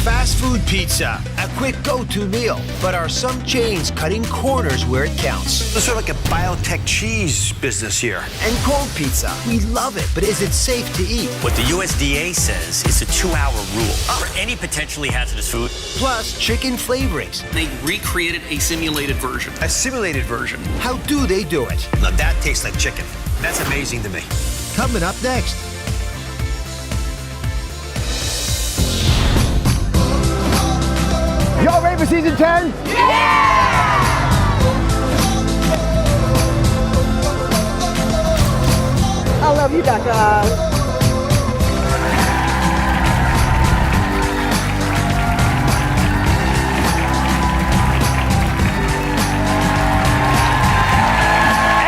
Fast food pizza, a quick go-to meal, but are some chains cutting corners where it counts? It's sort of like a biotech cheese business here. And cold pizza, we love it, but is it safe to eat? What the USDA says is a 2-hour rule for any potentially hazardous food. Plus, chicken flavorings. They recreated a simulated version. A simulated version. How do they do it? Now that tastes like chicken. That's amazing to me. Coming up next. Y'all ready for season 10? I love you, Becca.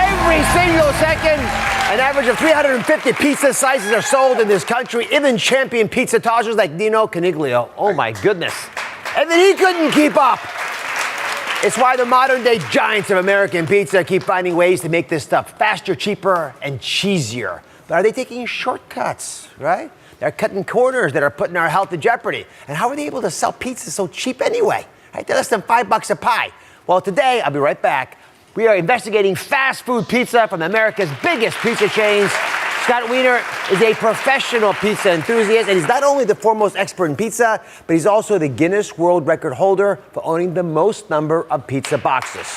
Every single second, an average of 350 pizza slices are sold in this country. Even champion pizza tossers like Nino Coniglio. Oh my goodness. And then he couldn't keep up. It's why the modern day giants of American pizza keep finding ways to make this stuff faster, cheaper, and cheesier. But are they taking shortcuts, right? They're cutting corners that are putting our health in jeopardy. And how are they able to sell pizza so cheap anyway? Right? They're less than $5 a pie. Well, today, I'll be right back. We are investigating fast food pizza from America's biggest pizza chains. Scott Wiener is a professional pizza enthusiast, and he's not only the foremost expert in pizza, but he's also the Guinness World Record holder for owning the most number of pizza boxes.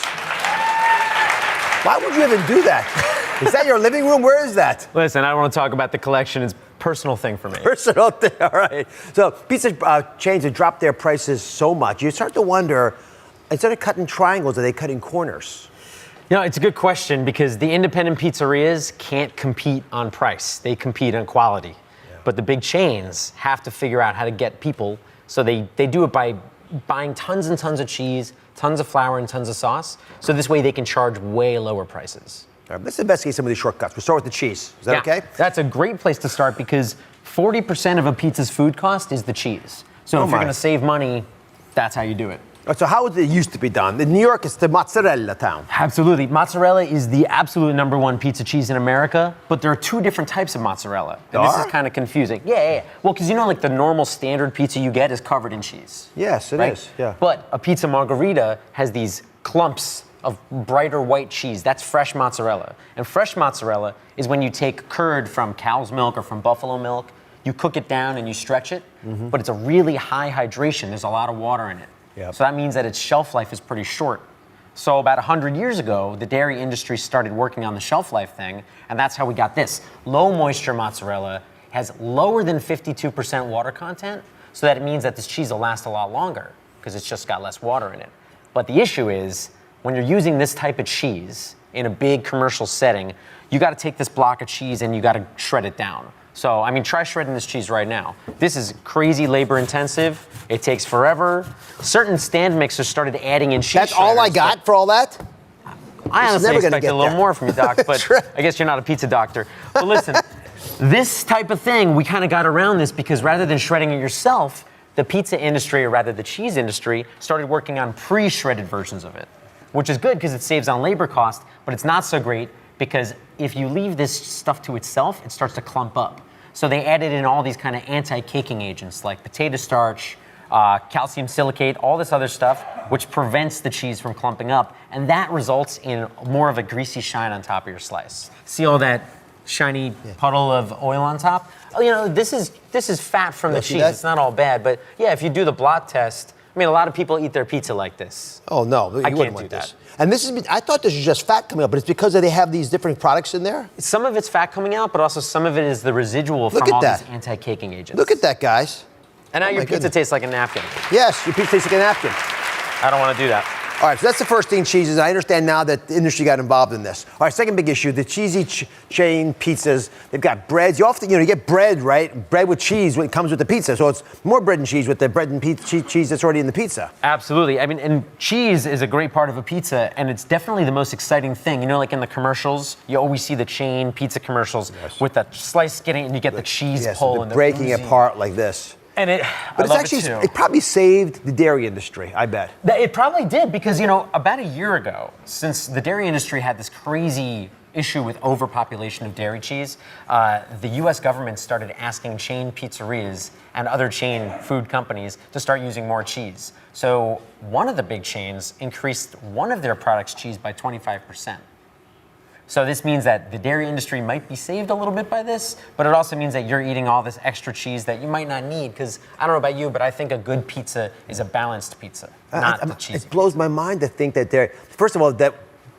Why would you even do that? Is that your living room? Where is that? Listen, I don't want to talk about the collection. It's a personal thing for me. Personal thing, all right. So pizza chains have dropped their prices so much, you start to wonder, instead of cutting triangles, are they cutting corners? You know, it's a good question because the independent pizzerias can't compete on price. They compete on quality. Yeah. But the big chains have to figure out how to get people, so they do it by buying tons and tons of cheese, tons of flour, and tons of sauce. So this way they can charge way lower prices. All right, let's investigate some of these shortcuts. We'll start with the cheese. Is that okay? That's a great place to start because 40% of a pizza's food cost is the cheese. So if you're going to save money, that's how you do it. So how it used to be done? In New York, it's the mozzarella town. Absolutely. Mozzarella is the absolute #1 pizza cheese in America, but there are 2 different types of mozzarella. And this is kind of confusing. Yeah. Well, because like the normal standard pizza you get is covered in cheese. Yes, it is. Yeah. But a pizza margherita has these clumps of brighter white cheese. That's fresh mozzarella. And fresh mozzarella is when you take curd from cow's milk or from buffalo milk, you cook it down and you stretch it, but it's a really high hydration. There's a lot of water in it. Yep. So that means that its shelf life is pretty short. So about 100 years ago, the dairy industry started working on the shelf life thing, and that's how we got this. Low moisture mozzarella has lower than 52% water content, so that it means that this cheese will last a lot longer because it's just got less water in it. But the issue is, when you're using this type of cheese in a big commercial setting, you got to take this block of cheese and you got to shred it down. So, I mean, try shredding this cheese right now. This is crazy labor intensive. It takes forever. Certain stand mixers started adding in cheese. That's all I got for all that? I honestly expected a little more from you, Doc, but right. I guess you're not a pizza doctor. But listen, this type of thing, we kind of got around this because rather than shredding it yourself, the pizza industry, or rather the cheese industry, started working on pre-shredded versions of it, which is good because it saves on labor cost, but it's not so great because if you leave this stuff to itself, it starts to clump up. So they added in all these kind of anti-caking agents like potato starch, calcium silicate, all this other stuff, which prevents the cheese from clumping up. And that results in more of a greasy shine on top of your slice. See all that shiny puddle of oil on top? Oh, you know, this is fat from the cheese. It's not all bad, but yeah, if you do the blot test, I mean, a lot of people eat their pizza like this. Oh, no, you wouldn't want this. And this is, I thought this was just fat coming out, but it's because they have these different products in there? Some of it's fat coming out, but also some of it is the residual from all these anti-caking agents. Look at that, guys. And now your pizza tastes like a napkin. Yes, your pizza tastes like a napkin. I don't want to do that. All right, so that's the first thing, cheeses. I understand now that the industry got involved in this. All right, second big issue, the cheesy chain pizzas. They've got breads. You often, you get bread, right? Bread with cheese when it comes with the pizza. So it's more bread and cheese with the bread and cheese that's already in the pizza. Absolutely. I mean, and cheese is a great part of a pizza, and it's definitely the most exciting thing. You know, like in the commercials, you always see the chain pizza commercials with that slice getting, and you get the cheese pull and the breaking it apart like this. And it probably saved the dairy industry, I bet. It probably did because, about a year ago, since the dairy industry had this crazy issue with overpopulation of dairy cheese, the U.S. government started asking chain pizzerias and other chain food companies to start using more cheese. So one of the big chains increased one of their products' cheese by 25%. So this means that the dairy industry might be saved a little bit by this, but it also means that you're eating all this extra cheese that you might not need, because I don't know about you, but I think a good pizza is a balanced pizza, not the cheesy. It blows my mind to think that first of all, that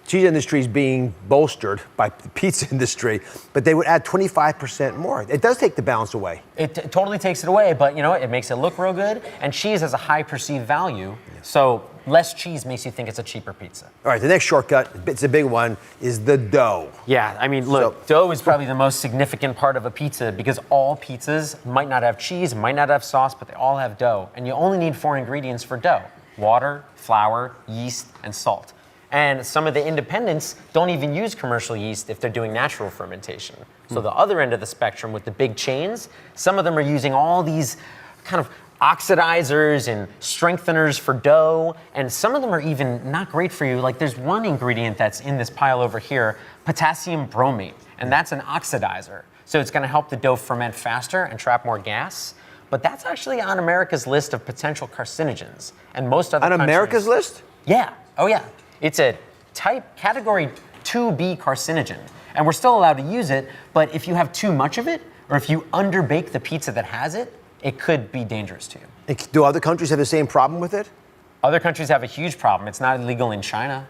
cheese industry is being bolstered by the pizza industry, but they would add 25% more. It does take the balance away. It totally takes it away, but you know, it makes it look real good, and cheese has a high perceived value, so less cheese makes you think it's a cheaper pizza. All right, the next shortcut, it's a big one, is the dough. Yeah, I mean, look, dough is probably the most significant part of a pizza because all pizzas might not have cheese, might not have sauce, but they all have dough. And you only need 4 ingredients for dough: water, flour, yeast, and salt. And some of the independents don't even use commercial yeast if they're doing natural fermentation. So the other end of the spectrum with the big chains, some of them are using all these kind of oxidizers and strengtheners for dough, and some of them are even not great for you. Like there's one ingredient that's in this pile over here, potassium bromate, and that's an oxidizer. So it's gonna help the dough ferment faster and trap more gas. But that's actually on America's list of potential carcinogens. And most other countries— On America's list? Yeah, oh yeah. It's a category 2B carcinogen. And we're still allowed to use it, but if you have too much of it, or if you underbake the pizza that has it, it could be dangerous to you. Do other countries have the same problem with it? Other countries have a huge problem. It's not illegal in China.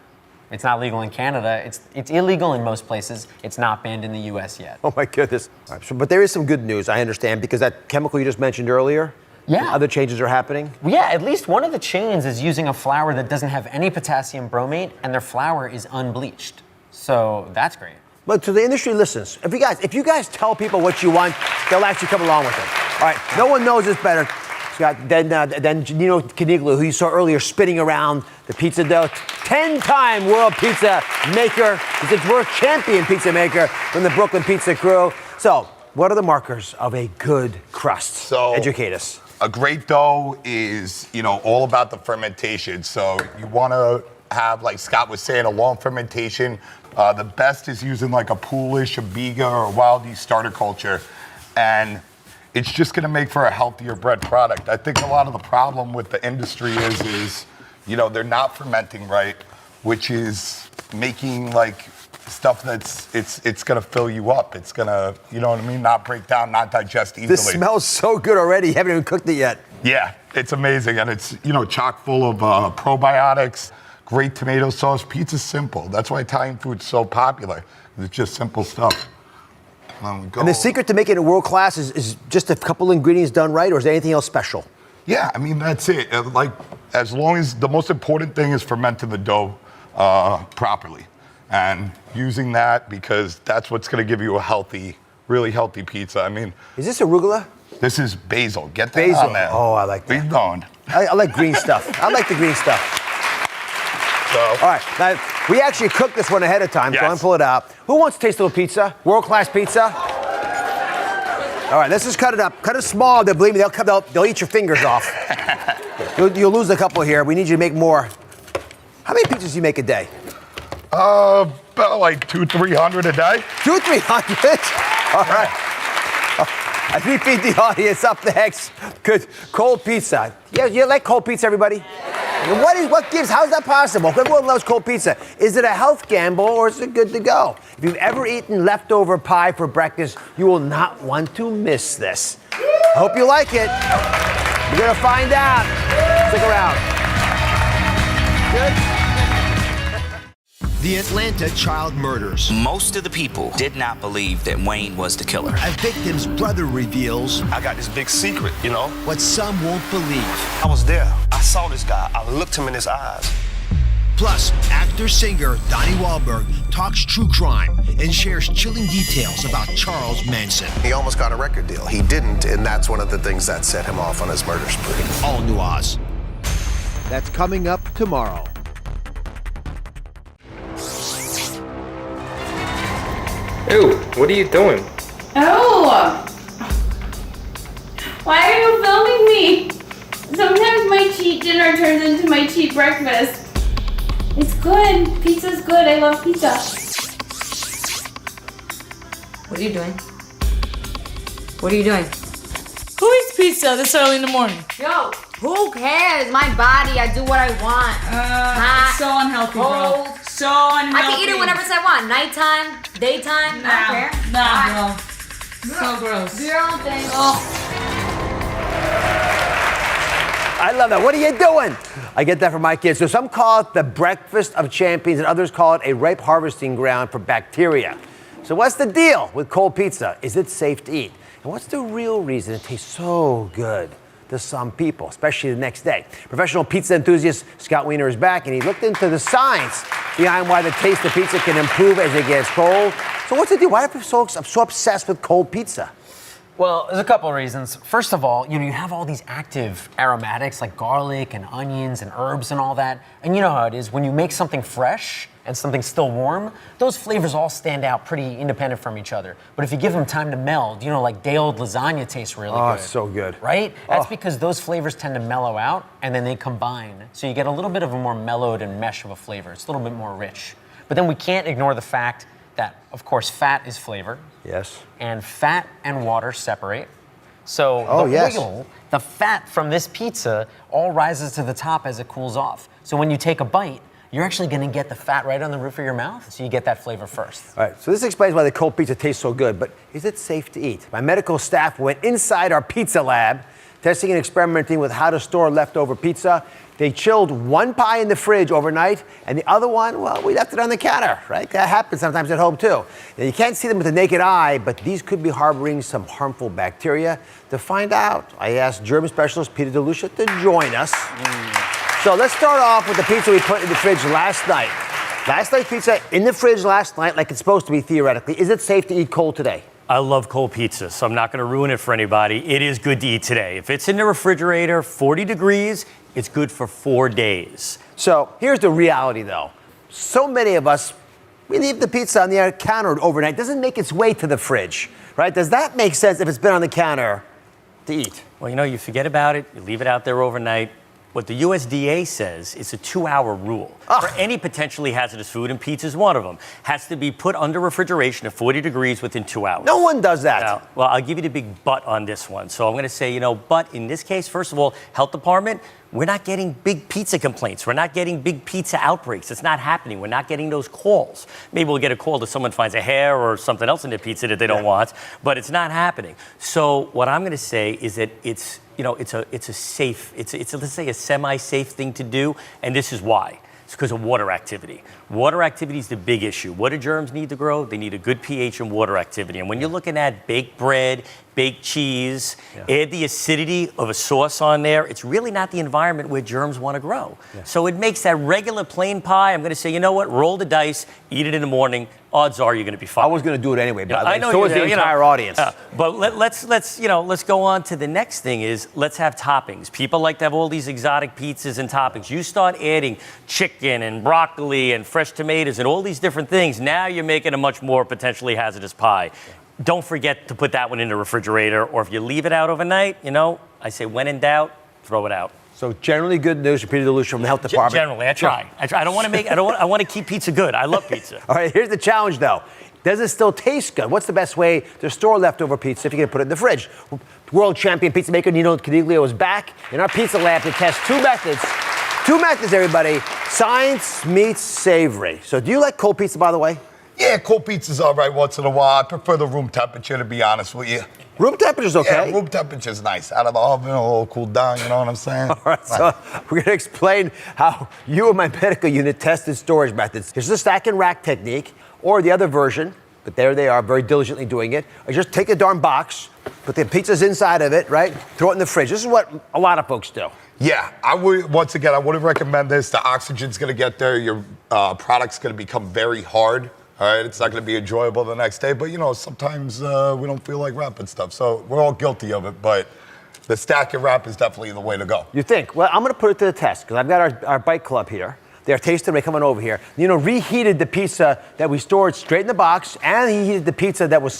It's not legal in Canada. It's illegal in most places. It's not banned in the US yet. Oh my goodness. All right, but there is some good news, I understand, because that chemical you just mentioned earlier, yeah, other changes are happening? Yeah, at least one of the chains is using a flour that doesn't have any potassium bromate, and their flour is unbleached. So that's great. But to the industry listens. If you guys tell people what you want, they'll actually come along with it. All right, no one knows this better, Scott, than Nino Caniglia, who you saw earlier spinning around the pizza dough. 10-time world pizza maker. He's a world champion pizza maker from the Brooklyn Pizza Crew. So, what are the markers of a good crust? So, educate us. A great dough is, all about the fermentation. So you want to have, like Scott was saying, a long fermentation. The best is using like a poolish, a Biga, or a wild yeast starter culture. And it's just going to make for a healthier bread product. I think a lot of the problem with the industry is they're not fermenting right, which is making like stuff that's it's gonna fill you up. It's gonna, not break down, not digest easily. This smells so good already. You haven't even cooked it yet. Yeah, it's amazing, and it's chock full of probiotics. Great tomato sauce. Pizza's simple. That's why Italian food's so popular. It's just simple stuff. And the secret to making it world class is just a couple ingredients done right, or is there anything else special? Yeah, I mean that's it. Like as long as the most important thing is fermenting the dough properly. And using that because that's what's going to give you a healthy, really healthy pizza. I mean, is this arugula? This is basil. Get that basil on there. Oh, I like that. We've gone. I like green stuff. I like the green stuff. So, all right, now we actually cooked this one ahead of time, so I'm gonna pull it out. Who wants to taste a little pizza? World class pizza. All right, let's just cut it up. Cut it small. Believe me, they'll eat your fingers off. You'll lose a couple here. We need you to make more. How many pizzas do you make a day? About like 200-300 a day. 200-300? All right. As we feed the audience up next, good cold pizza. Yeah, you like cold pizza, everybody? How's that possible? Everyone loves cold pizza. Is it a health gamble or is it good to go? If you've ever eaten leftover pie for breakfast, you will not want to miss this. I hope you like it. We're gonna find out. Stick around. Good? The Atlanta child murders. Most of the people did not believe that Wayne was the killer. A victim's brother reveals I got this big secret, what some won't believe. I was there. I saw this guy. I looked him in his eyes. Plus, actor-singer Donnie Wahlberg talks true crime and shares chilling details about Charles Manson. He almost got a record deal. He didn't, and that's one of the things that set him off on his murder spree. All New Oz. That's coming up tomorrow. Ew, what are you doing? Oh! Why are you filming me? Sometimes my cheat dinner turns into my cheat breakfast. It's good. Pizza's good. I love pizza. What are you doing? What are you doing? Who eats pizza this early in the morning? Yo, who cares? My body, I do what I want. It's so unhealthy, cold. bro. So unhealthy. I can eat it whenever I want. Nighttime, daytime, I don't care. Nah, bro. So gross. Do your own thing. I love that. What are you doing? I get that from my kids. So some call it the breakfast of champions, and others call it a ripe harvesting ground for bacteria. So what's the deal with cold pizza? Is it safe to eat? And what's the real reason it tastes so good to some people, especially the next day? Professional pizza enthusiast Scott Wiener is back, and he looked into the science behind why the taste of pizza can improve as it gets cold. So what's the deal? Why are folks so obsessed with cold pizza? Well, there's a couple of reasons. First of all, you have all these active aromatics like garlic and onions and herbs and all that. And you know how it is, when you make something fresh and something still warm, those flavors all stand out pretty independent from each other. But if you give them time to meld, like day-old lasagna tastes really good. Oh, it's so good. Right? That's because those flavors tend to mellow out and then they combine. So you get a little bit of a more mellowed and mesh of a flavor. It's a little bit more rich. But then we can't ignore the fact that, of course, fat is flavor. Yes. And fat and water separate. So oil, the fat from this pizza, all rises to the top as it cools off. So when you take a bite, you're actually going to get the fat right on the roof of your mouth, so you get that flavor first. All right, so this explains why the cold pizza tastes so good, but is it safe to eat? My medical staff went inside our pizza lab, testing and experimenting with how to store leftover pizza. They chilled one pie in the fridge overnight, and the other one, well, we left it on the counter, right? That happens sometimes at home, too. Now, you can't see them with the naked eye, but these could be harboring some harmful bacteria. To find out, I asked germ specialist Peter DeLucia to join us. So let's start off with the pizza we put in the fridge last night. Last night's pizza in the fridge last night, like it's supposed to be theoretically. Is it safe to eat cold today? I love cold pizza, so I'm not going to ruin it for anybody. It is good to eat today. If it's in the refrigerator, 40 degrees, it's good for 4 days. So here's the reality, though. So many of us, we leave the pizza on the counter overnight. It doesn't make its way to the fridge, right? Does that make sense if it's been on the counter to eat? Well, you forget about it. You leave it out there overnight. What the USDA says is a 2-hour rule for any potentially hazardous food, and pizza is one of them. Has to be put under refrigeration at 40 degrees within 2 hours. No one does that. Now, well, I'll give you the big but on this one. So I'm going to say, but in this case, first of all, health department, we're not getting big pizza complaints. We're not getting big pizza outbreaks. It's not happening. We're not getting those calls.Maybe we'll get a call that someone finds a hair or something else in their pizza that they don't want, but it's not happening. So what I'm going to say is that it's a safe, let's say a semi-safe thing to do, and this is why. It's because of water activity. Water activity is the big issue. What do germs need to grow? They need a good pH and water activity. And when you're looking at baked bread, baked cheese, add the acidity of a sauce on there, it's really not the environment where germs want to grow. So it makes that regular plain pie, I'm going to say, roll the dice, eat it in the morning, odds are you're going to be fine. I was going to do it anyway, by the way. I know so was the entire audience. But let's go on to the next thing is let's have toppings. People like to have all these exotic pizzas and toppings. You start adding chicken and broccoli and fresh tomatoes and all these different things. Now you're making a much more potentially hazardous pie. Don't forget to put that one in the refrigerator, or if you leave it out overnight, I say when in doubt, throw it out. So generally good news for Peter DeLucia from the health department. Generally, I try. I don't want to make. I want to keep pizza good. I love pizza. All right, here's the challenge though. Does it still taste good? What's the best way to store leftover pizza if you're gonna put it in the fridge? World champion pizza maker Anita Gupta is back in our pizza lab to test two methods. Two methods, everybody. Science meets savory. So do you like cold pizza, by the way? Yeah, cold pizza's all right once in a while. I prefer the room temperature, to be honest with you. Room temperature's okay? Yeah, room temperature's nice. Out of the oven, a little cooled down, you know what I'm saying? All right, so we're going to explain how you and my medical unit tested storage methods. Here's the stack and rack technique, or the other version, but there they are, very diligently doing it. I just take a darn box, put the pizzas inside of it, right? Throw it in the fridge. This is what a lot of folks do. Yeah, I wouldn't recommend this. The oxygen's going to get there. Your product's going to become very hard. All right, it's not going to be enjoyable the next day, but sometimes we don't feel like wrapping stuff, so we're all guilty of it, but the stack and wrap is definitely the way to go. You think? Well, I'm going to put it to the test, because I've got our bike club here. They're tasting, they're coming over here. Reheated the pizza that we stored straight in the box, and he heated the pizza that was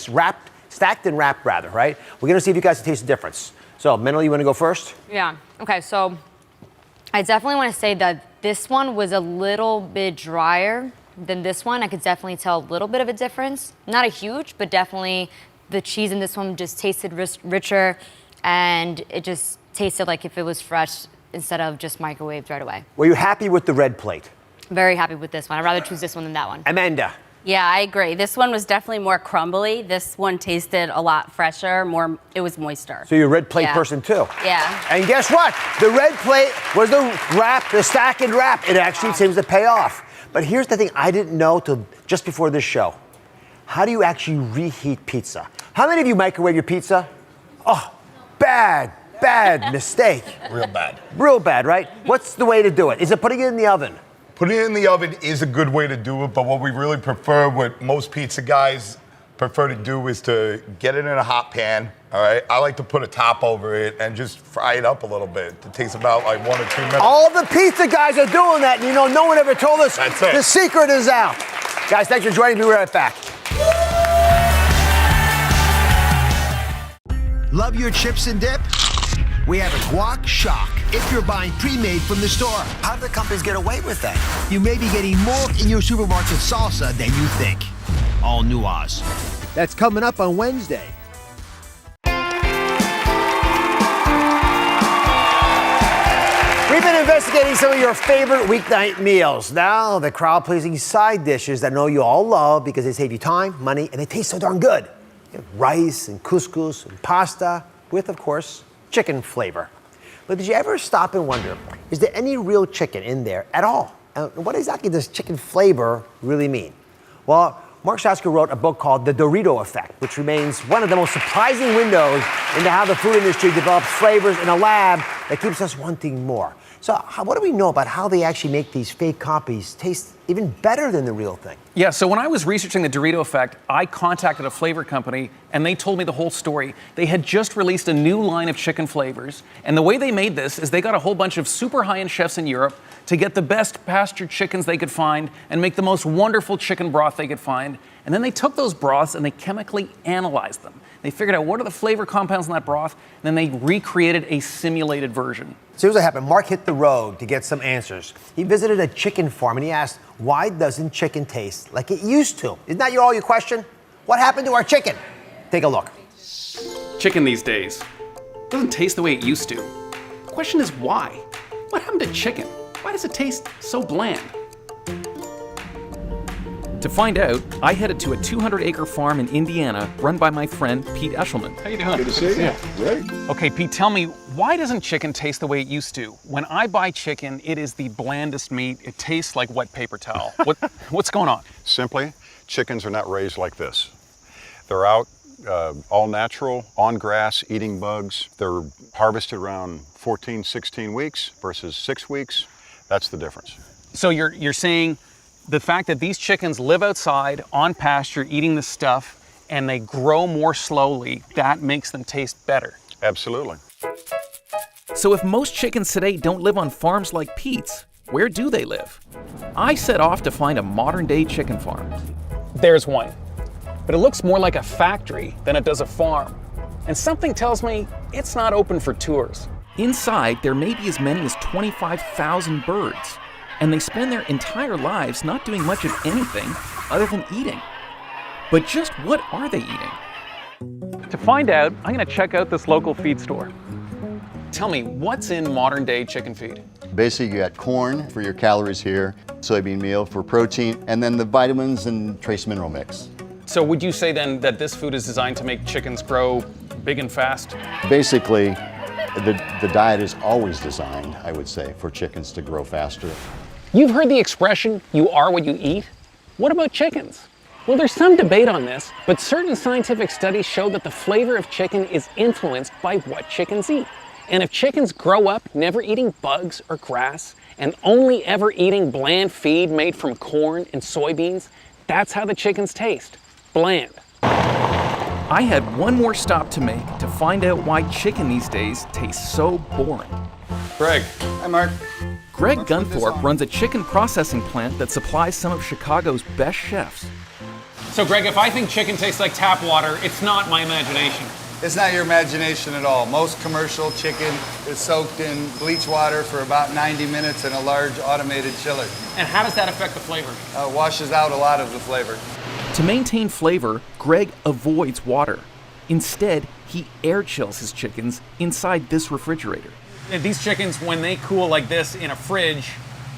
stacked and wrapped, right? We're going to see if you guys can taste the difference. So, Menel, you want to go first? Yeah, okay, so I definitely want to say that this one was a little bit drier than this one. I could definitely tell a little bit of a difference. Not a huge, but definitely the cheese in this one just tasted richer, and it just tasted like if it was fresh instead of just microwaved right away. Were you happy with the red plate? Very happy with this one. I'd rather choose this one than that one. Amanda. Yeah, I agree. This one was definitely more crumbly. This one tasted a lot fresher, it was moister. So you're a red plate person too. Yeah. And guess what? The red plate was the wrap, the stack and wrap. It actually seems to pay off. But here's the thing I didn't know till just before this show. How do you actually reheat pizza? How many of you microwave your pizza? Oh, bad mistake. Real bad, right? What's the way to do it? Is it putting it in the oven? Putting it in the oven is a good way to do it, but what we really prefer, what most pizza guys prefer to do, is to get it in a hot pan, all right? I like to put a top over it and just fry it up a little bit. It takes about like 1 or 2 minutes. All the pizza guys are doing that, and you know, no one ever told us. That's it. The secret is out. Guys, thanks for joining me. We'll be right back. Love your chips and dip? We have a guac shock if you're buying pre-made from the store. How do the companies get away with that? You may be getting more in your supermarket salsa than you think. All new Oz. That's coming up on Wednesday. We've been investigating some of your favorite weeknight meals. Now, the crowd-pleasing side dishes that I know you all love because they save you time, money, and they taste so darn good. You have rice and couscous and pasta with, of course, chicken flavor. But did you ever stop and wonder, is there any real chicken in there at all? And what exactly does chicken flavor really mean? Well, Mark Schatzker wrote a book called The Dorito Effect, which remains one of the most surprising windows into how the food industry develops flavors in a lab that keeps us wanting more. So what do we know about how they actually make these fake copies taste even better than the real thing? Yeah, so when I was researching the Dorito effect, I contacted a flavor company and they told me the whole story. They had just released a new line of chicken flavors, and the way they made this is they got a whole bunch of super high-end chefs in Europe to get the best pastured chickens they could find and make the most wonderful chicken broth they could find. And then they took those broths and they chemically analyzed them. They figured out what are the flavor compounds in that broth, and then they recreated a simulated version. So here's what happened. Mark hit the road to get some answers. He visited a chicken farm and he asked, why doesn't chicken taste like it used to? Isn't that all your question? What happened to our chicken? Take a look. Chicken these days doesn't taste the way it used to. The question is why? What happened to chicken? Why does it taste so bland? To find out, I headed to a 200-acre farm in Indiana run by my friend Pete Eshelman. How you doing? Good to see you. Great. Okay, Pete, tell me, why doesn't chicken taste the way it used to? When I buy chicken, it is the blandest meat. It tastes like wet paper towel. What's going on? Simply, chickens are not raised like this. They're out all natural, on grass, eating bugs. They're harvested around 14, 16 weeks versus 6 weeks. That's the difference. So you're saying the fact that these chickens live outside on pasture eating the stuff and they grow more slowly, that makes them taste better. Absolutely. So if most chickens today don't live on farms like Pete's, where do they live? I set off to find a modern-day chicken farm. There's one, but it looks more like a factory than it does a farm. And something tells me it's not open for tours. Inside, there may be as many as 25,000 birds. And they spend their entire lives not doing much of anything other than eating. But just what are they eating? To find out, I'm gonna check out this local feed store. Tell me, what's in modern day chicken feed? Basically, you got corn for your calories here, soybean meal for protein, and then the vitamins and trace mineral mix. So would you say then that this food is designed to make chickens grow big and fast? Basically, the diet is always designed, I would say, for chickens to grow faster. You've heard the expression, you are what you eat. What about chickens? Well, there's some debate on this, but certain scientific studies show that the flavor of chicken is influenced by what chickens eat. And if chickens grow up never eating bugs or grass and only ever eating bland feed made from corn and soybeans, that's how the chickens taste, bland. I had one more stop to make to find out why chicken these days tastes so boring. Greg. Hi, Mark. Greg Gunthorpe runs a chicken processing plant that supplies some of Chicago's best chefs. So Greg, if I think chicken tastes like tap water, it's not my imagination. It's not your imagination at all. Most commercial chicken is soaked in bleach water for about 90 minutes in a large automated chiller. And how does that affect the flavor? Washes out a lot of the flavor. To maintain flavor, Greg avoids water. Instead, he air chills his chickens inside this refrigerator. And these chickens, when they cool like this in a fridge,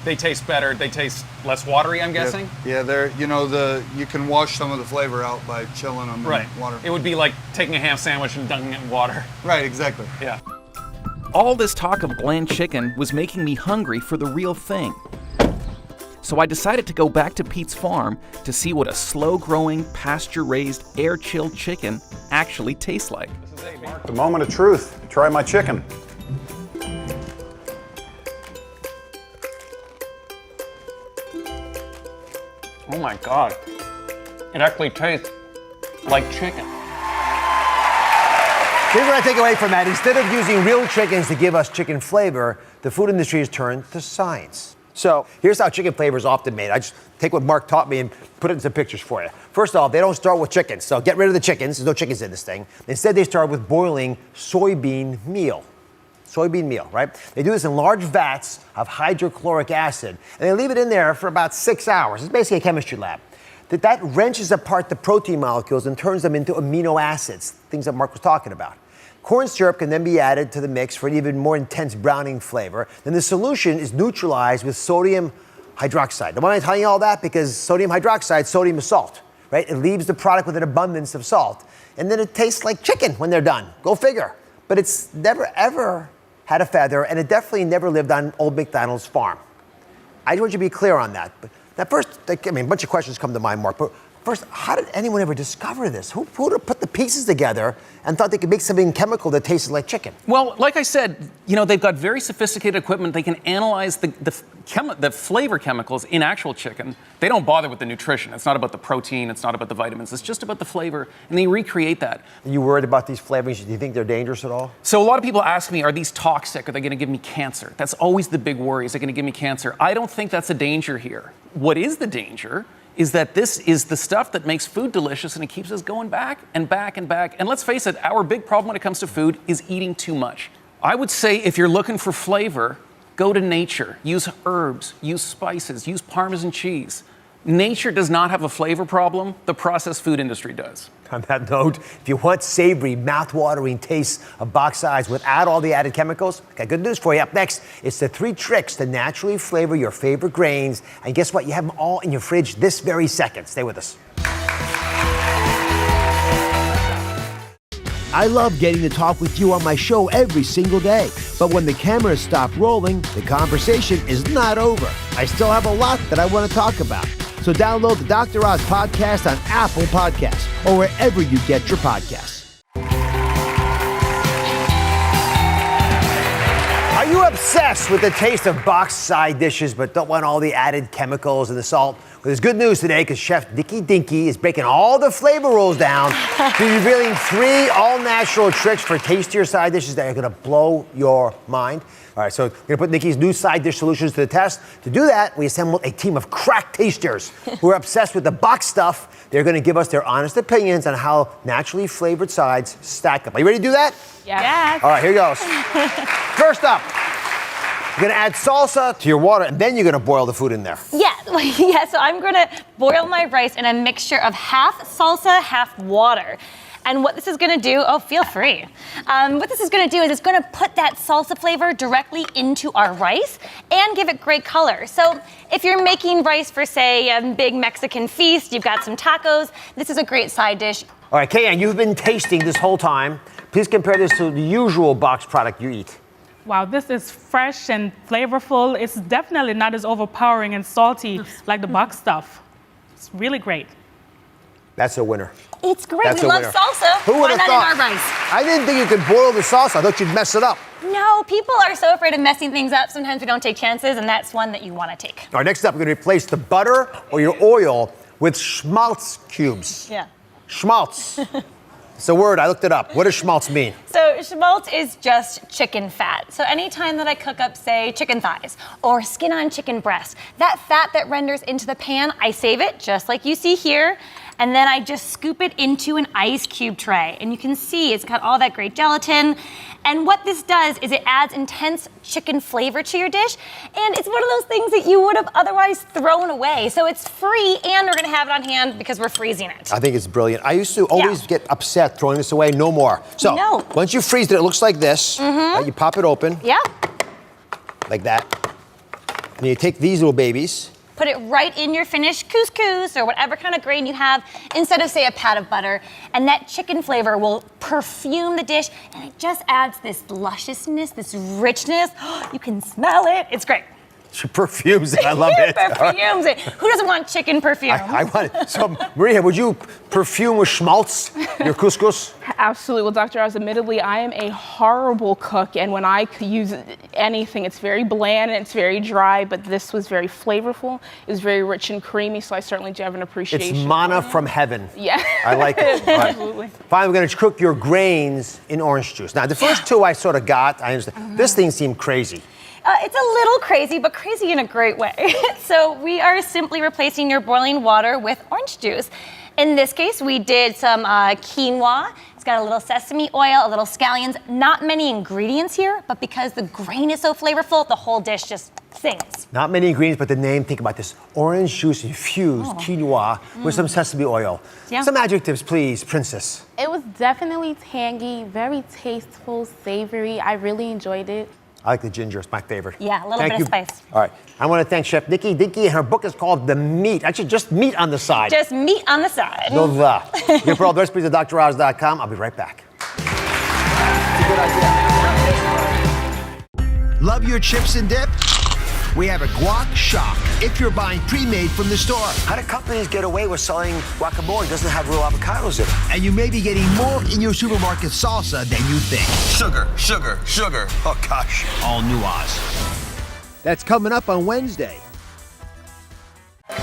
they taste better. They taste less watery, I'm guessing? Yeah, they're, you can wash some of the flavor out by chilling them in water. It would be like taking a ham sandwich and dunking it in water. Right, exactly. Yeah. All this talk of bland chicken was making me hungry for the real thing. So I decided to go back to Pete's farm to see what a slow-growing, pasture-raised, air-chilled chicken actually tastes like. The moment of truth. Try my chicken. Oh my God. It actually tastes like chicken. Here's what I take away from that. Instead of using real chickens to give us chicken flavor, the food industry has turned to science. So here's how chicken flavor is often made. I just take what Mark taught me and put it into pictures for you. First off, they don't start with chickens. So get rid of the chickens. There's no chickens in this thing. Instead, they start with boiling soybean meal. Soybean meal, right? They do this in large vats of hydrochloric acid, and they leave it in there for about 6 hours. It's basically a chemistry lab. That wrenches apart the protein molecules and turns them into amino acids, things that Mark was talking about. Corn syrup can then be added to the mix for an even more intense browning flavor. Then the solution is neutralized with sodium hydroxide. Now, why am I telling you all that? Because sodium hydroxide, sodium is salt, right? It leaves the product with an abundance of salt. And then it tastes like chicken when they're done. Go figure. But it's never, ever had a feather, and it definitely never lived on Old McDonald's farm. I just want you to be clear on that. But that first, a bunch of questions come to mind, Mark. But first, how did anyone ever discover this? Who put the pieces together and thought they could make something chemical that tasted like chicken? Well, like I said, they've got very sophisticated equipment. They can analyze the flavor chemicals in actual chicken. They don't bother with the nutrition. It's not about the protein. It's not about the vitamins. It's just about the flavor, and they recreate that. Are you worried about these flavorings? Do you think they're dangerous at all? So a lot of people ask me, are these toxic? Are they going to give me cancer? That's always the big worry. Is they going to give me cancer? I don't think that's a danger here. What is the danger is that this is the stuff that makes food delicious, and it keeps us going back and back and back. And let's face it, our big problem when it comes to food is eating too much. I would say if you're looking for flavor, go to nature. Use herbs, use spices, use Parmesan cheese. Nature does not have a flavor problem. The processed food industry does. On that note, if you want savory, mouth-watering tastes of box size without all the added chemicals, got good news for you. Up next, it's the 3 tricks to naturally flavor your favorite grains. And guess what? You have them all in your fridge this very second. Stay with us. I love getting to talk with you on my show every single day. But when the cameras stop rolling, the conversation is not over. I still have a lot that I want to talk about. So download the Dr. Oz podcast on Apple Podcasts or wherever you get your podcasts. Are you obsessed with the taste of boxed side dishes but don't want all the added chemicals and the salt? Well, there's good news today because Chef Nikki Dinki is breaking all the flavor rules down. She's revealing 3 all-natural tricks for tastier side dishes that are going to blow your mind. All right, so we're going to put Nikki's new side dish solutions to the test. To do that, we assembled a team of crack tasters who are obsessed with the box stuff. They're going to give us their honest opinions on how naturally flavored sides stack up. Are you ready to do that? Yeah. All right, here goes. First up, you're going to add salsa to your water, and then you're going to boil the food in there. Yeah, so I'm going to boil my rice in a mixture of half salsa, half water. And what this is gonna do, feel free. What this is gonna do is it's gonna put that salsa flavor directly into our rice and give it great color. So if you're making rice for, say, a big Mexican feast, you've got some tacos, this is a great side dish. All right, Kayan, you've been tasting this whole time. Please compare this to the usual box product you eat. Wow, this is fresh and flavorful. It's definitely not as overpowering and salty like the box stuff. It's really great. That's a winner. It's great. We love salsa. Who would have thought? Why not in our rice? I didn't think you could boil the salsa. I thought you'd mess it up. No, people are so afraid of messing things up. Sometimes we don't take chances, and that's one that you want to take. All right, next up, we're going to replace the butter or your oil with schmaltz cubes. Yeah. Schmaltz. It's a word. I looked it up. What does schmaltz mean? So schmaltz is just chicken fat. So anytime that I cook up, say, chicken thighs or skin on chicken breast, that fat that renders into the pan, I save it just like you see here. And then I just scoop it into an ice cube tray. And you can see it's got all that great gelatin. And what this does is it adds intense chicken flavor to your dish. And it's one of those things that you would have otherwise thrown away. So it's free, and we're gonna have it on hand because we're freezing it. I think it's brilliant. I used to always get upset throwing this away. No more. So once you freeze it, it looks like this. Right, you pop it open. Yeah. Like that. And you take these little babies. Put it right in your finished couscous or whatever kind of grain you have instead of, say, a pat of butter. And that chicken flavor will perfume the dish, and it just adds this lusciousness, this richness. You can smell it. It's great. She perfumes it. I love it. Perfumes it. Who doesn't want chicken perfume? I want it. So, Maria, would you perfume with schmaltz your couscous? Absolutely. Well, Dr. Oz, admittedly, I am a horrible cook, and when I use anything, it's very bland and it's very dry, but this was very flavorful. It was very rich and creamy, so I certainly do have an appreciation. It's manna from heaven. Yeah. I like it. Absolutely. Fine, we're going to cook your grains in orange juice. Now, the first two I sort of got. I understand. This thing seemed crazy. It's a little crazy, but crazy in a great way. So we are simply replacing your boiling water with orange juice. In this case, we did some quinoa. It's got a little sesame oil, a little scallions. Not many ingredients here, but because the grain is so flavorful, the whole dish just sings. Not many ingredients, but the name, think about this. Orange juice infused quinoa with some sesame oil. Yeah. Some adjectives, please, Princess. It was definitely tangy, very tasteful, savory. I really enjoyed it. I like the ginger. It's my favorite. Yeah, a little bit of spice. All right. I want to thank Chef Nikki Dinki, and her book is called The Meat. Actually, just meat on the side. Just meat on the side. No the. Get for all the recipes at DrOz.com. I'll be right back. Love your chips and dip? We have a guac shock if you're buying pre-made from the store. How do companies get away with selling guacamole? It doesn't have real avocados in it. And you may be getting more in your supermarket salsa than you think. Sugar, sugar, sugar. Oh, gosh. All new Oz. That's coming up on Wednesday. For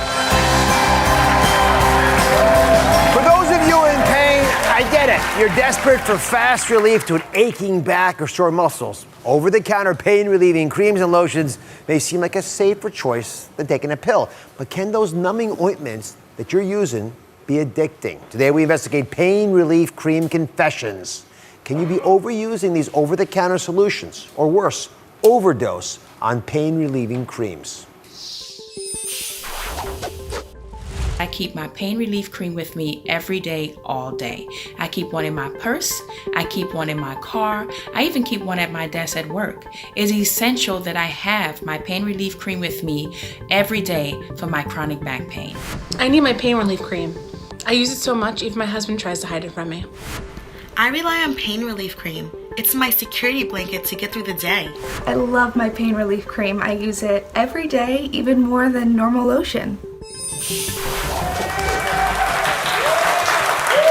those of you in pain, I get it. You're desperate for fast relief to an aching back or sore muscles. Over-the-counter pain-relieving creams and lotions may seem like a safer choice than taking a pill. But can those numbing ointments that you're using be addicting? Today we investigate pain relief cream confessions. Can you be overusing these over-the-counter solutions? Or worse, overdose on pain-relieving creams? I keep my pain relief cream with me every day, all day. I keep one in my purse, I keep one in my car, I even keep one at my desk at work. It's essential that I have my pain relief cream with me every day for my chronic back pain. I need my pain relief cream. I use it so much, even my husband tries to hide it from me. I rely on pain relief cream. It's my security blanket to get through the day. I love my pain relief cream. I use it every day, even more than normal lotion.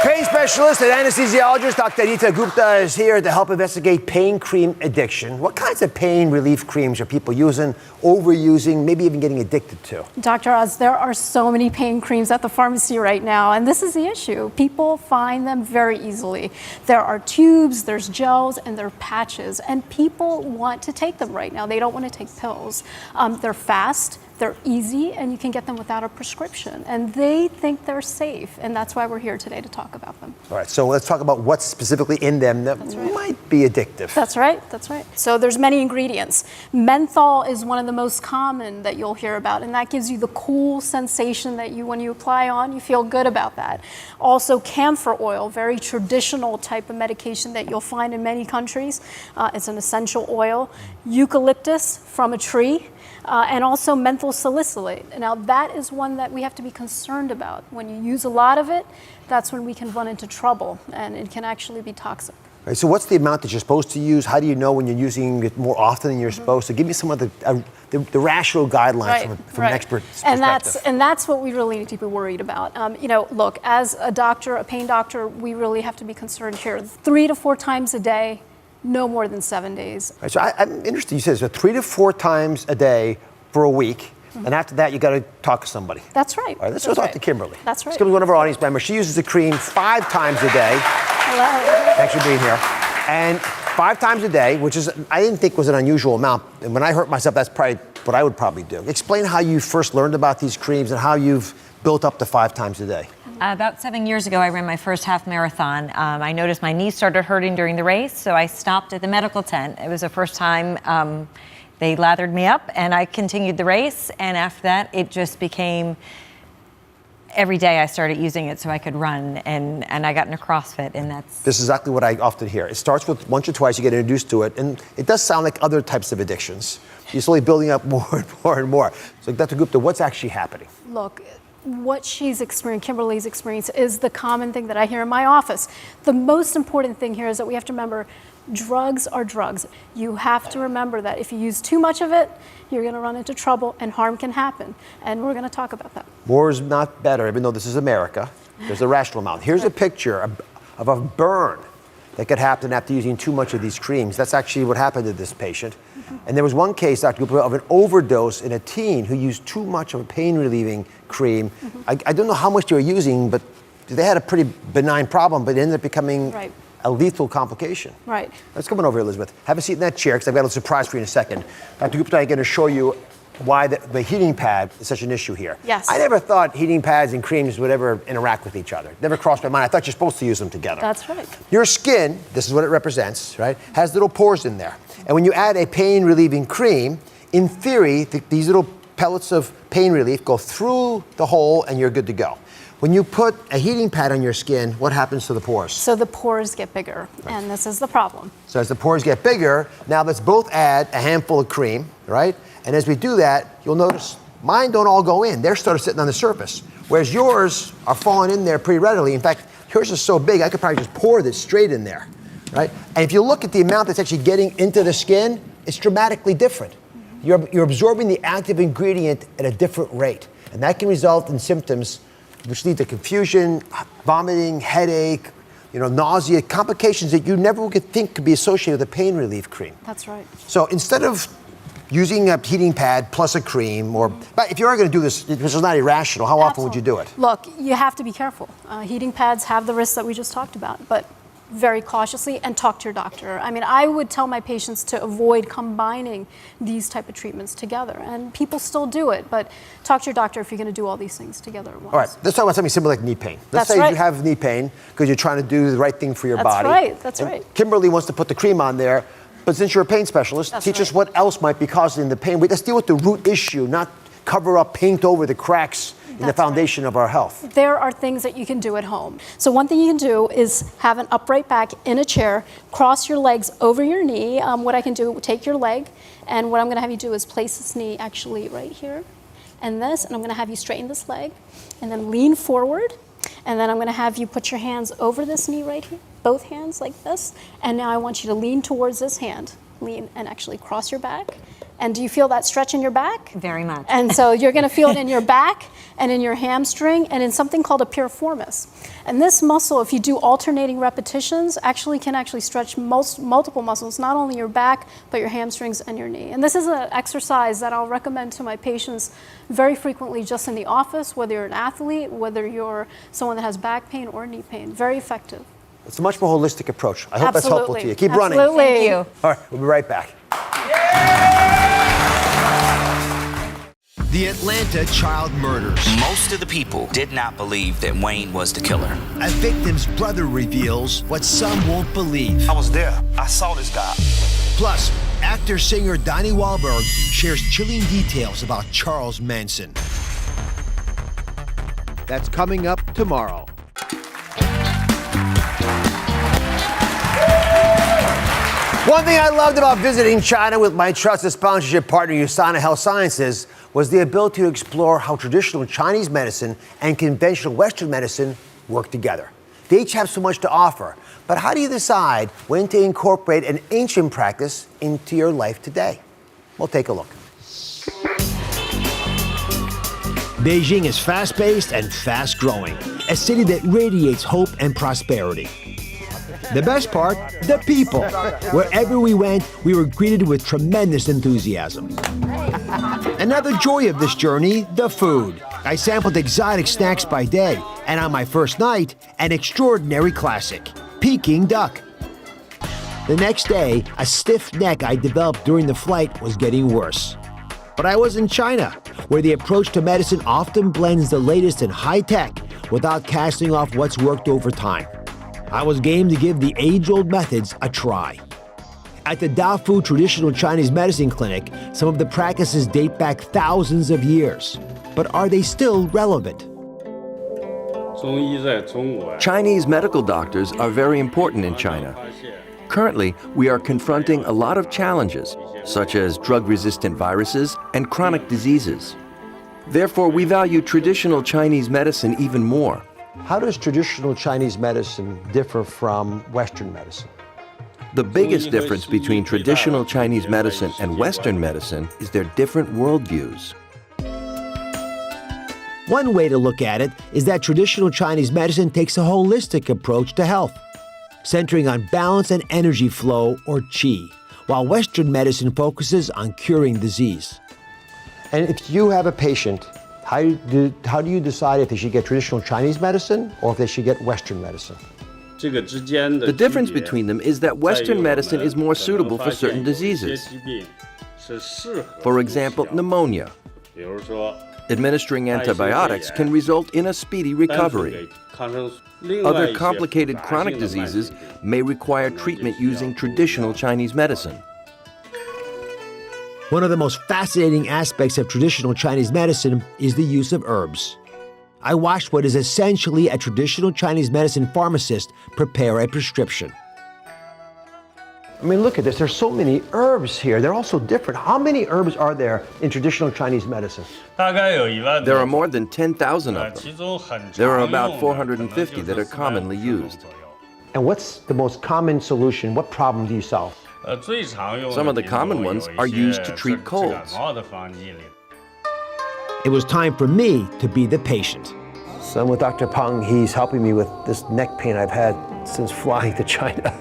Pain specialist and anesthesiologist Dr. Anita Gupta is here to help investigate pain cream addiction. What kinds of pain relief creams are people using, overusing, maybe even getting addicted to? Dr. Oz, there are so many pain creams at the pharmacy right now, and this is the issue. People find them very easily. There are tubes, there's gels, and there are patches, and people want to take them right now. They don't want to take pills. They're fast. They're easy, and you can get them without a prescription. And they think they're safe, and that's why we're here today to talk about them. All right, so let's talk about what's specifically in them that might be addictive. That's right, that's right. So there's many ingredients. Menthol is one of the most common that you'll hear about, and that gives you the cool sensation that when you apply on, you feel good about that. Also, camphor oil, very traditional type of medication that you'll find in many countries. It's an essential oil. Eucalyptus from a tree. And also menthol salicylate. Now that is one that we have to be concerned about. When you use a lot of it, that's when we can run into trouble, and it can actually be toxic. Right, so what's the amount that you're supposed to use? How do you know when you're using it more often than you're supposed to? Give me some of the rational guidelines from an expert's perspective. And that's what we really need to be worried about. Look, as a doctor, a pain doctor, we really have to be concerned here. 3 to 4 times a day. No more than 7 days. Right, so I'm interested. You said so 3 to 4 times a day for a week, and after that, you got to talk to somebody. That's right. All right, let's go talk to Kimberly. That's right. Kimberly's one of our audience members. She uses the cream 5 times a day. Hello. Thanks for being here. And 5 times a day, which is I didn't think was an unusual amount. And when I hurt myself, that's probably what I would probably do. Explain how you first learned about these creams and how you've built up to 5 times a day. About 7 years ago, I ran my first half marathon. I noticed my knees started hurting during the race, so I stopped at the medical tent. It was the first time they lathered me up, and I continued the race. And after that, it just became every day I started using it so I could run, and I got into CrossFit, and that's... This is exactly what I often hear. It starts with once or twice, you get introduced to it, and it does sound like other types of addictions. You're slowly building up more and more and more. So Dr. Gupta, what's actually happening? Look, what she's experienced, Kimberly's experience, is the common thing that I hear in my office. The most important thing here is that we have to remember drugs are drugs. You have to remember that if you use too much of it, you're going to run into trouble and harm can happen. And we're going to talk about that. More is not better, even though this is America. There's a rational amount. Here's a picture of a burn that could happen after using too much of these creams. That's actually what happened to this patient. And there was one case, Dr. Gupta, of an overdose in a teen who used too much of a pain-relieving cream. I don't know how much they were using, but they had a pretty benign problem, but it ended up becoming a lethal complication. Right. Let's come on over here, Elizabeth. Have a seat in that chair, because I've got a surprise for you in a second. Dr. Gupta, I'm going to show you why the heating pad is such an issue here. Yes. I never thought heating pads and creams would ever interact with each other. Never crossed my mind. I thought you're supposed to use them together. That's right. Your skin, this is what it represents, right, has little pores in there. And when you add a pain-relieving cream, in theory, these little pellets of pain relief go through the hole and you're good to go. When you put a heating pad on your skin, what happens to the pores? So the pores get bigger, and this is the problem. So as the pores get bigger, now let's both add a handful of cream, right? And as we do that, you'll notice mine don't all go in. They're sort of sitting on the surface, whereas yours are falling in there pretty readily. In fact, yours is so big, I could probably just pour this straight in there, right? And if you look at the amount that's actually getting into the skin, it's dramatically different. You're absorbing the active ingredient at a different rate, and that can result in symptoms which lead to confusion, vomiting, headache, nausea, complications that you never would think could be associated with a pain relief cream. That's right. So instead of using a heating pad plus a cream, but if you are going to do this, which is not irrational, how often would you do it? Look, you have to be careful. Heating pads have the risks that we just talked about, but very cautiously, and talk to your doctor. I mean, I would tell my patients to avoid combining these type of treatments together, and people still do it, but talk to your doctor if you're going to do all these things together at once. All right, let's talk about something similar like knee pain. Let's say you have knee pain because you're trying to do the right thing for your body. That's right. Kimberly wants to put the cream on there, but since you're a pain specialist, teach us what else might be causing the pain. Let's deal with the root issue, not cover up, paint over the cracks in the foundation of our health. There are things that you can do at home. So one thing you can do is have an upright back in a chair, cross your legs over your knee. What I can do, take your leg, and what I'm gonna have you do is place this knee actually right here, and I'm gonna have you straighten this leg, and then lean forward, and then I'm gonna have you put your hands over this knee right here, both hands like this, and now I want you to lean towards this hand, lean and actually cross your back. And do you feel that stretch in your back? Very much. And so you're going to feel it in your back and in your hamstring and in something called a piriformis. And this muscle, if you do alternating repetitions, can stretch multiple muscles, not only your back, but your hamstrings and your knee. And this is an exercise that I'll recommend to my patients very frequently just in the office, whether you're an athlete, whether you're someone that has back pain or knee pain. Very effective. It's a much more holistic approach. I hope that's helpful to you. Keep running. Thank you. All right, we'll be right back. The Atlanta child murders. Most of the people did not believe that Wayne was the killer. A victim's brother reveals what some won't believe. I was there. I saw this guy. Plus, actor-singer Donnie Wahlberg shares chilling details about Charles Manson. That's coming up tomorrow. One thing I loved about visiting China with my trusted sponsorship partner, USANA Health Sciences, was the ability to explore how traditional Chinese medicine and conventional Western medicine work together. They each have so much to offer, but how do you decide when to incorporate an ancient practice into your life today? We'll take a look. Beijing is fast-paced and fast-growing, a city that radiates hope and prosperity. The best part, the people. Wherever we went, we were greeted with tremendous enthusiasm. Another joy of this journey, the food. I sampled exotic snacks by day, and on my first night, an extraordinary classic, Peking duck. The next day, a stiff neck I developed during the flight was getting worse. But I was in China, where the approach to medicine often blends the latest in high tech without casting off what's worked over time. I was game to give the age-old methods a try. At the Dafu Traditional Chinese Medicine Clinic, some of the practices date back thousands of years. But are they still relevant? Chinese medical doctors are very important in China. Currently, we are confronting a lot of challenges, such as drug-resistant viruses and chronic diseases. Therefore, we value traditional Chinese medicine even more. How does traditional Chinese medicine differ from Western medicine? The biggest difference between traditional Chinese medicine and Western medicine is their different worldviews. One way to look at it is that traditional Chinese medicine takes a holistic approach to health, centering on balance and energy flow, or qi, while Western medicine focuses on curing disease. And if you have a patient, how do you decide if they should get traditional Chinese medicine or if they should get Western medicine? The difference between them is that Western medicine is more suitable for certain diseases. For example, pneumonia. Administering antibiotics can result in a speedy recovery. Other complicated chronic diseases may require treatment using traditional Chinese medicine. One of the most fascinating aspects of traditional Chinese medicine is the use of herbs. I watched what is essentially a traditional Chinese medicine pharmacist prepare a prescription. I mean, look at this. There's so many herbs here. They're all so different. How many herbs are there in traditional Chinese medicine? There are more than 10,000 of them. There are about 450 that are commonly used. And what's the most common solution? What problem do you solve? Some of the common ones are used to treat colds. It was time for me to be the patient. So I'm with Dr. Peng. He's helping me with this neck pain I've had since flying to China.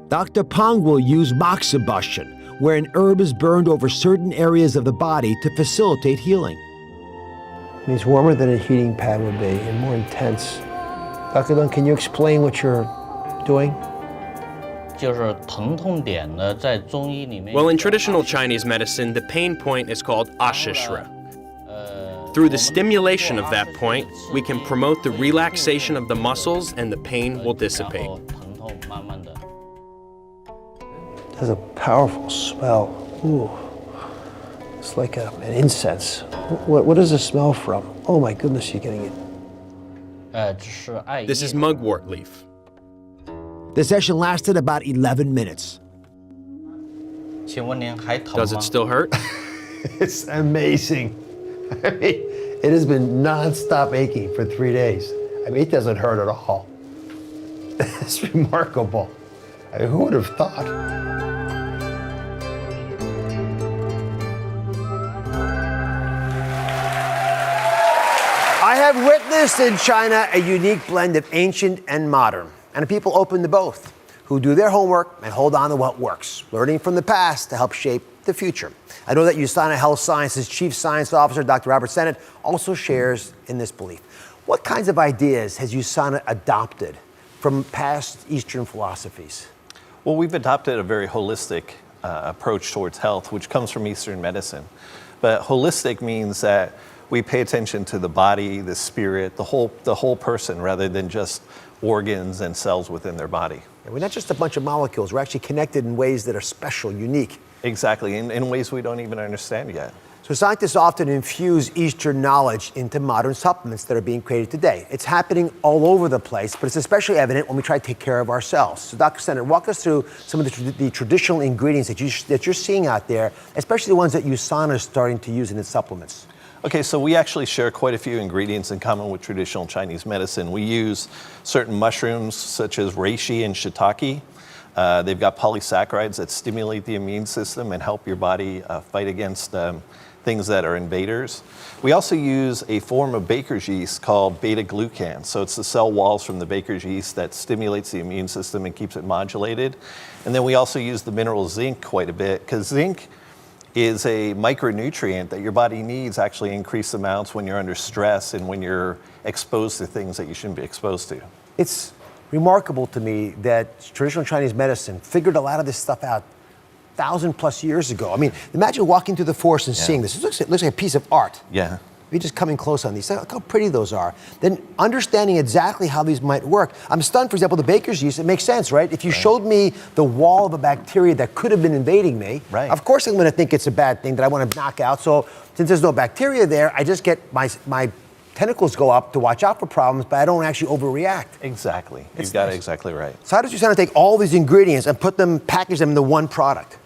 Dr. Peng will use moxibustion, where an herb is burned over certain areas of the body to facilitate healing. And it's warmer than a heating pad would be and more intense. Dr. Dung, can you explain what you're doing? Well, in traditional Chinese medicine, the pain point is called ashishra. Through the stimulation of that point, we can promote the relaxation of the muscles and the pain will dissipate. It has a powerful smell. Ooh, it's like an incense. What is the smell from? Oh my goodness, you're getting it. This is mugwort leaf. The session lasted about 11 minutes. Does it still hurt? It's amazing. I mean, it has been non-stop aching for 3 days. I mean, it doesn't hurt at all. It's remarkable. I mean, who would have thought? I have witnessed in China a unique blend of ancient and modern, and people open to both, who do their homework and hold on to what works, learning from the past to help shape the future. I know that USANA Health Sciences Chief Science Officer, Dr. Robert Sennett, also shares in this belief. What kinds of ideas has USANA adopted from past Eastern philosophies? Well, we've adopted a very holistic approach towards health, which comes from Eastern medicine. But holistic means that we pay attention to the body, the spirit, the whole person, rather than just organs and cells within their body. And we're not just a bunch of molecules. We're actually connected in ways that are special, unique. Exactly, in ways we don't even understand yet. So scientists often infuse Eastern knowledge into modern supplements that are being created today. It's happening all over the place, but it's especially evident when we try to take care of ourselves. So Dr. Sennett, walk us through some of the traditional ingredients that you're seeing out there, especially the ones that USANA is starting to use in its supplements. Okay, so we actually share quite a few ingredients in common with traditional Chinese medicine. We use certain mushrooms such as reishi and shiitake. They've got polysaccharides that stimulate the immune system and help your body fight against things that are invaders. We also use a form of baker's yeast called beta-glucan. So it's the cell walls from the baker's yeast that stimulates the immune system and keeps it modulated. And then we also use the mineral zinc quite a bit, because zinc is a micronutrient that your body needs actually increased amounts when you're under stress and when you're exposed to things that you shouldn't be exposed to. It's remarkable to me that traditional Chinese medicine figured a lot of this stuff out 1,000+ years ago. I mean, imagine walking through the forest and seeing this. It looks like a piece of art. Yeah. Maybe just coming close on these. Look how pretty those are. Then understanding exactly how these might work. I'm stunned, for example, the baker's yeast. It makes sense, right? If you showed me the wall of a bacteria that could have been invading me, of course I'm going to think it's a bad thing that I want to knock out. So since there's no bacteria there, I just get my tentacles go up to watch out for problems, but I don't actually overreact. Exactly. You've got it exactly right. So how does USANA take all these ingredients and package them into one product?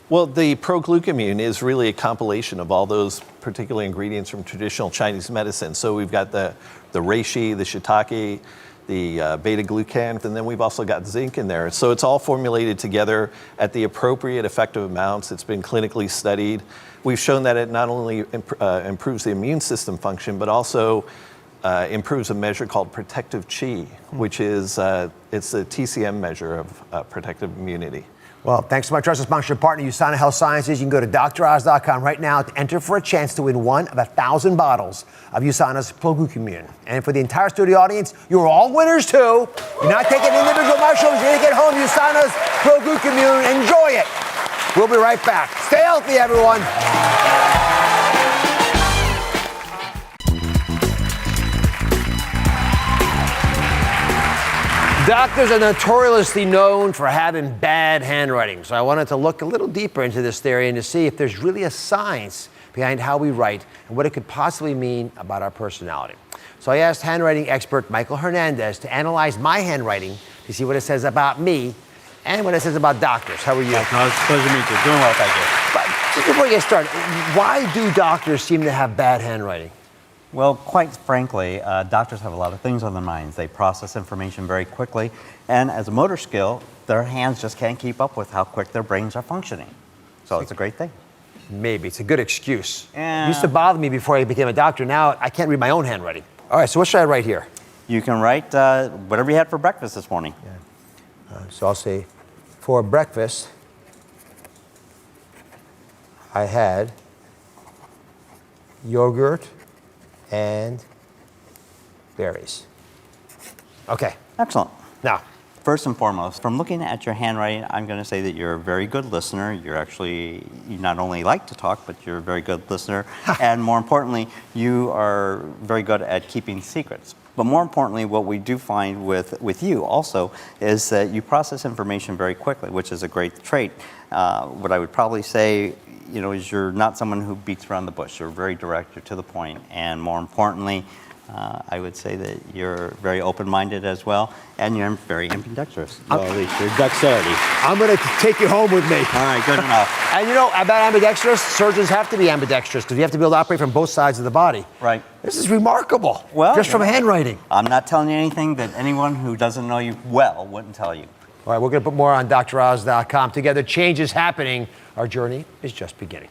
Well, the proglucamine is really a compilation of all those particular ingredients from traditional Chinese medicine. So we've got the reishi, the shiitake, the beta-glucan, and then we've also got zinc in there. So it's all formulated together at the appropriate effective amounts. It's been clinically studied. We've shown that it not only improves the immune system function, but also improves a measure called protective qi, which is it's a TCM measure of protective immunity. Well, thanks to my trusted sponsor partner, USANA Health Sciences. You can go to DrOz.com right now to enter for a chance to win one of 1,000 bottles of USANA's proglucamine. And for the entire studio audience, you're all winners too. You're not taking individual mushrooms. You're going to get home USANA's proglucamine. Enjoy it. We'll be right back. Stay healthy, everyone. Doctors are notoriously known for having bad handwriting, so I wanted to look a little deeper into this theory and to see if there's really a science behind how we write and what it could possibly mean about our personality. So I asked handwriting expert Michael Hernandez to analyze my handwriting to see what it says about me and what it says about doctors. How are you? No, it's a pleasure to meet you. Doing well, thank you. But just before we get started, why do doctors seem to have bad handwriting? Well, quite frankly, doctors have a lot of things on their minds. They process information very quickly, and as a motor skill, their hands just can't keep up with how quick their brains are functioning. So it's a great thing. Maybe. It's a good excuse. It used to bother me before I became a doctor. Now I can't read my own handwriting. All right, so what should I write here? You can write whatever you had for breakfast this morning. So I'll say, for breakfast, I had yogurt and berries. Okay. Excellent. Now, first and foremost, from looking at your handwriting, I'm going to say that you're a very good listener. You not only like to talk, but you're a very good listener. And more importantly, you are very good at keeping secrets. But more importantly, what we do find with you also is that you process information very quickly, which is a great trait. What I would probably say, is you're not someone who beats around the bush. You're very direct, you're to the point, and more importantly, I would say that you're very open-minded as well, and you're very ambidextrous. Well, at least your dexterity. I'm going to take you home with me. All right, good enough. And about ambidextrous, surgeons have to be ambidextrous because you have to be able to operate from both sides of the body. Right. This is remarkable. Well, just from handwriting. I'm not telling you anything that anyone who doesn't know you well wouldn't tell you. All right, we're going to put more on DrOz.com. Together, change is happening. Our journey is just beginning.